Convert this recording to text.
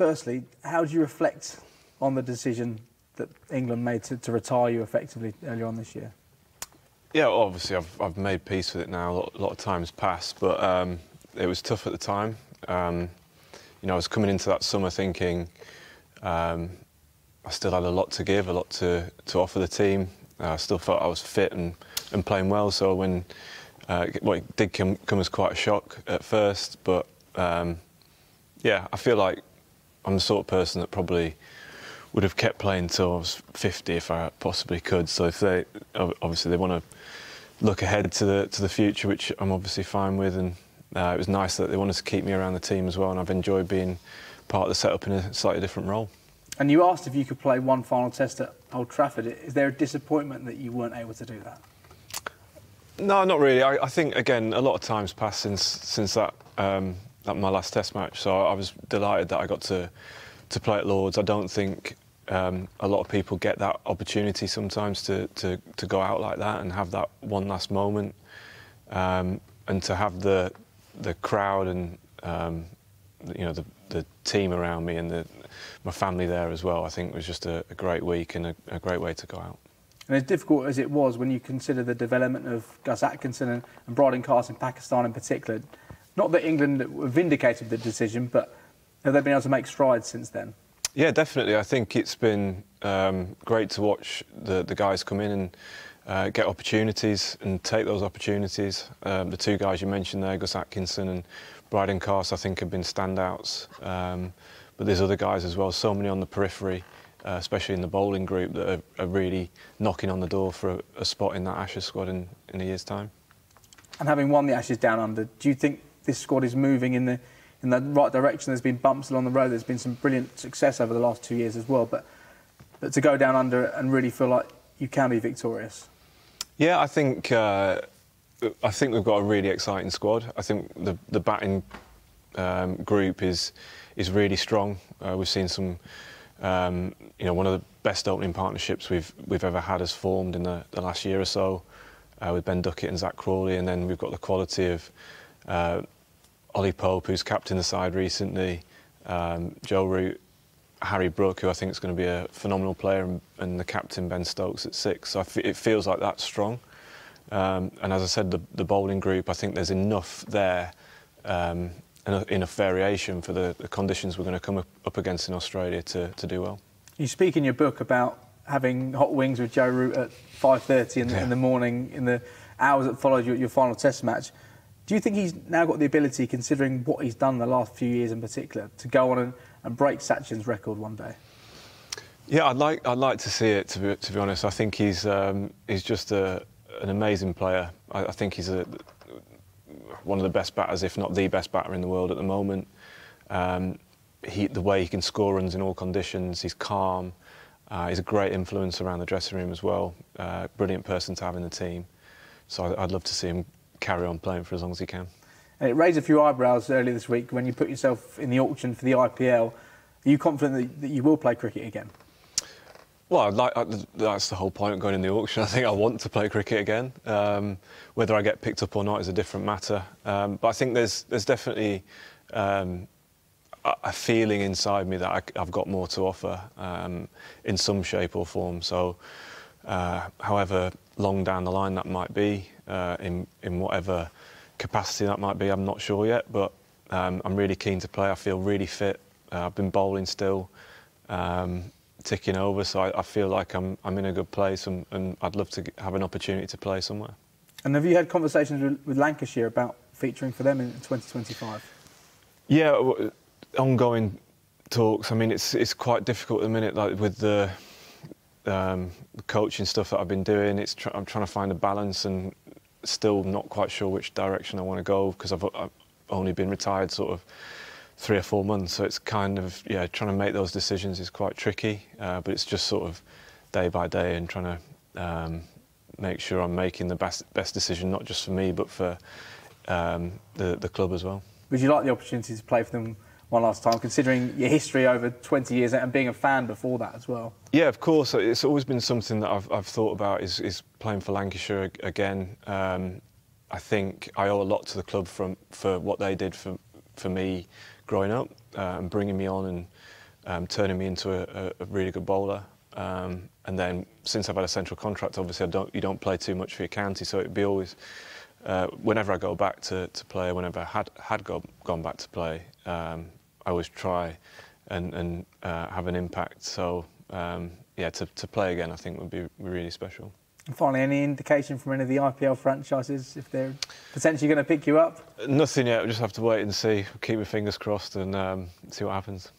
firstly, how do you reflect on the decision that England made to retire you effectively earlier on this year? Yeah, obviously I've made peace with it now. A lot of time's passed, but it was tough at the time. You know, I was coming into that summer thinking I still had a lot to give, a lot to offer the team. I still felt I was fit and playing well. So when well, it did come as quite a shock at first, but yeah, I feel like I'm the sort of person that probably would have kept playing until I was 50 if I possibly could. So if they obviously they want to look ahead to the future, which I'm obviously fine with, and it was nice that they wanted to keep me around the team as well, and I've enjoyed being part of the setup in a slightly different role. And you asked if you could play one final test at Old Trafford. Is there a disappointment that you weren't able to do that? No, not really. I think, again, a lot of time's passed since that my last test match, so I was delighted that I got to play at Lord's. I don't think a lot of people get that opportunity sometimes to go out like that and have that one last moment, and to have the crowd and you know, the team around me and my family there as well. I think it was just a great week and a great way to go out. And as difficult as it was, when you consider the development of Gus Atkinson and Bryden Carse in Pakistan in particular, not that England vindicated the decision, but have they been able to make strides since then? Yeah, definitely. I think it's been great to watch the guys come in and get opportunities and take those opportunities. The two guys you mentioned there, Gus Atkinson and Bryden Carse, I think have been standouts. But there's other guys as well, so many on the periphery, especially in the bowling group, that are really knocking on the door for a spot in that Ashes squad in a year's time. And having won the Ashes Down Under, do you think this squad is moving in the right direction? There's been bumps along the road. There's been some brilliant success over the last 2 years as well. But to go down under and really feel like you can be victorious. Yeah, I think we've got a really exciting squad. I think the batting group is really strong. We've seen some, you know, one of the best opening partnerships we've ever had has formed in the last year or so, with Ben Duckett and Zach Crawley, and then we've got the quality of Ollie Pope, who's captained the side recently, Joe Root, Harry Brook, who I think is going to be a phenomenal player, and the captain Ben Stokes at 6. So it feels like that's strong. And as I said, the bowling group, I think there's enough there, enough variation for the conditions we're going to come up against in Australia to do well. You speak in your book about having hot wings with Joe Root at 5:30 in the morning, in the hours that followed your final test match. Do you think he's now got the ability, considering what he's done the last few years in particular, to go on and break Sachin's record one day? Yeah, I'd like to see it. To be honest, I think he's just an amazing player. I think he's one of the best batters, if not the best batter in the world at the moment. The way he can score runs in all conditions, he's calm. He's a great influence around the dressing room as well. Brilliant person to have in the team. So I'd love to see him carry on playing for as long as he can. And it raised a few eyebrows earlier this week when you put yourself in the auction for the IPL. Are you confident that you will play cricket again? Well, that's the whole point of going in the auction. I think I want to play cricket again. Whether I get picked up or not is a different matter. But I think there's definitely a feeling inside me that I've got more to offer in some shape or form. So, however long down the line that might be, in whatever capacity that might be, I'm not sure yet. But I'm really keen to play. I feel really fit. I've been bowling still. Ticking over, so I feel like I'm in a good place, and I'd love to have an opportunity to play somewhere. And have you had conversations with Lancashire about featuring for them in 2025? Yeah, ongoing talks. I mean, it's quite difficult at the minute, like with the coaching stuff that I've been doing. I'm trying to find a balance, and still not quite sure which direction I want to go, because I've only been retired sort of 3 or 4 months, so it's kind of, yeah, trying to make those decisions is quite tricky, but it's just sort of day by day and trying to make sure I'm making the best decision, not just for me but for the club as well. Would you like the opportunity to play for them one last time, considering your history over 20 years and being a fan before that as well? Yeah, of course. It's always been something that I've thought about, is playing for Lancashire again. I think I owe a lot to the club for what they did for me growing up and bringing me on and turning me into a really good bowler. And then since I've had a central contract, obviously you don't play too much for your county, so it'd be always whenever I go back to play, whenever I had gone back to play, I always try and have an impact. So yeah, to play again, I think would be really special. And finally, any indication from any of the IPL franchises if they're potentially going to pick you up? Nothing yet. We'll just have to wait and see. Keep my fingers crossed and see what happens.